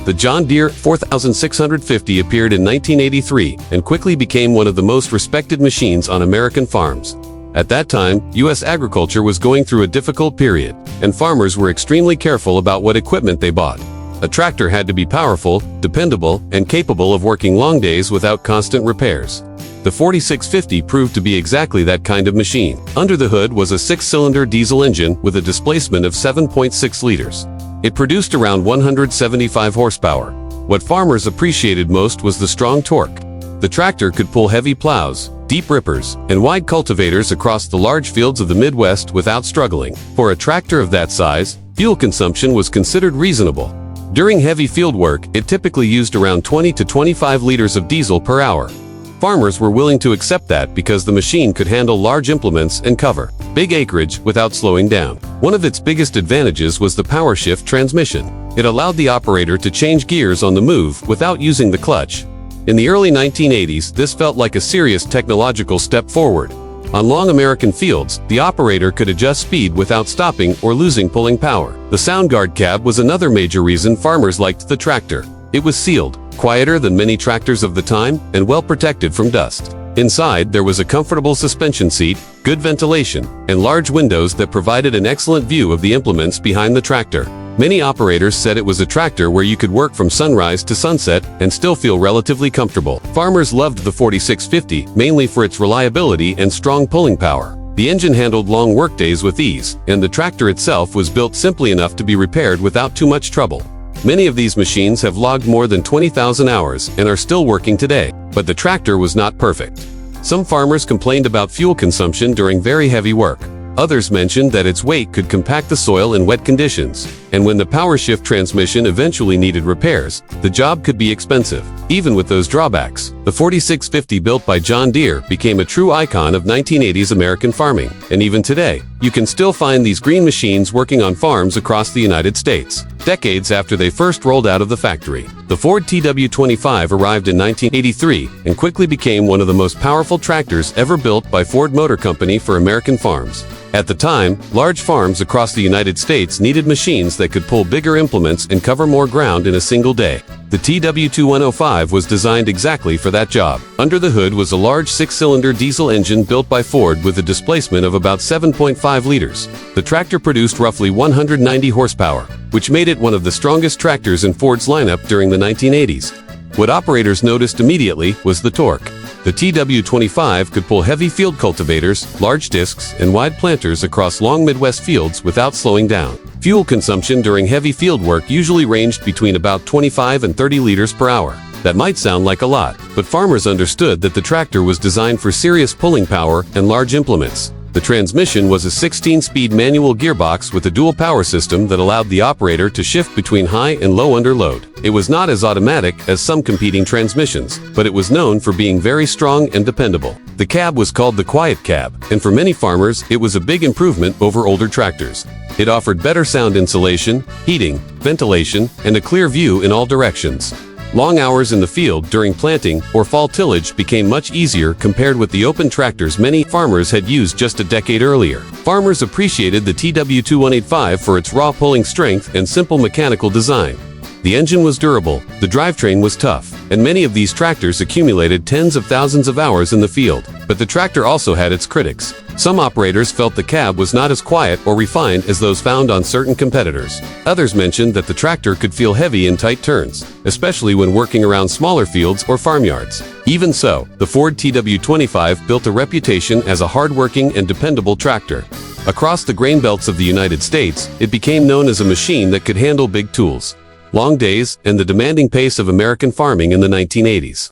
The John Deere 4650 appeared in 1983 and quickly became one of the most respected machines on American farms. At that time, U.S. agriculture was going through a difficult period, and farmers were extremely careful about what equipment they bought. A tractor had to be powerful, dependable, and capable of working long days without constant repairs. The 4650 proved to be exactly that kind of machine. Under the hood was a 6-cylinder diesel engine with a displacement of 7.6 liters. It produced around 175 horsepower. What farmers appreciated most was the strong torque. The tractor could pull heavy plows, deep rippers, and wide cultivators across the large fields of the Midwest without struggling. For a tractor of that size, fuel consumption was considered reasonable. During heavy field work, it typically used around 20 to 25 liters of diesel per hour. Farmers were willing to accept that because the machine could handle large implements and cover big acreage without slowing down. One of its biggest advantages was the power shift transmission. It allowed the operator to change gears on the move without using the clutch. In the early 1980s, this felt like a serious technological step forward. On long American fields, the operator could adjust speed without stopping or losing pulling power. The SoundGuard cab was another major reason farmers liked the tractor. It was sealed, quieter than many tractors of the time, and well protected from dust. Inside, there was a comfortable suspension seat, good ventilation, and large windows that provided an excellent view of the implements behind the tractor. Many operators said it was a tractor where you could work from sunrise to sunset and still feel relatively comfortable. Farmers loved the 4650 mainly for its reliability and strong pulling power. The engine handled long workdays with ease, and the tractor itself was built simply enough to be repaired without too much trouble. Many of these machines have logged more than 20,000 hours and are still working today, but the tractor was not perfect. Some farmers complained about fuel consumption during very heavy work. Others mentioned that its weight could compact the soil in wet conditions, and when the power shift transmission eventually needed repairs, the job could be expensive. Even with those drawbacks, the 4650 built by John Deere became a true icon of 1980s American farming, and even today, you can still find these green machines working on farms across the United States. Decades after they first rolled out of the factory, the Ford TW25 arrived in 1983 and quickly became one of the most powerful tractors ever built by Ford Motor Company for American farms. At the time, large farms across the United States needed machines that could pull bigger implements and cover more ground in a single day. The TW2105 was designed exactly for that job. Under the hood was a large 6-cylinder diesel engine built by Ford with a displacement of about 7.5 liters. The tractor produced roughly 190 horsepower, which made it one of the strongest tractors in Ford's lineup during the 1980s. What operators noticed immediately was the torque. The TW25 could pull heavy field cultivators, large discs, and wide planters across long Midwest fields without slowing down. Fuel consumption during heavy field work usually ranged between about 25 and 30 liters per hour. That might sound like a lot, but farmers understood that the tractor was designed for serious pulling power and large implements. The transmission was a 16-speed manual gearbox with a dual power system that allowed the operator to shift between high and low under load. It was not as automatic as some competing transmissions, but it was known for being very strong and dependable. The cab was called the Quiet Cab, and for many farmers, it was a big improvement over older tractors. It offered better sound insulation, heating, ventilation, and a clear view in all directions. Long hours in the field during planting or fall tillage became much easier compared with the open tractors many farmers had used just a decade earlier. Farmers appreciated the TW2185 for its raw pulling strength and simple mechanical design. The engine was durable, the drivetrain was tough, and many of these tractors accumulated tens of thousands of hours in the field. But the tractor also had its critics. Some operators felt the cab was not as quiet or refined as those found on certain competitors. Others mentioned that the tractor could feel heavy in tight turns, especially when working around smaller fields or farmyards. Even so, the Ford TW25 built a reputation as a hard-working and dependable tractor. Across the grain belts of the United States, it became known as a machine that could handle big tools, long days, and the demanding pace of American farming in the 1980s.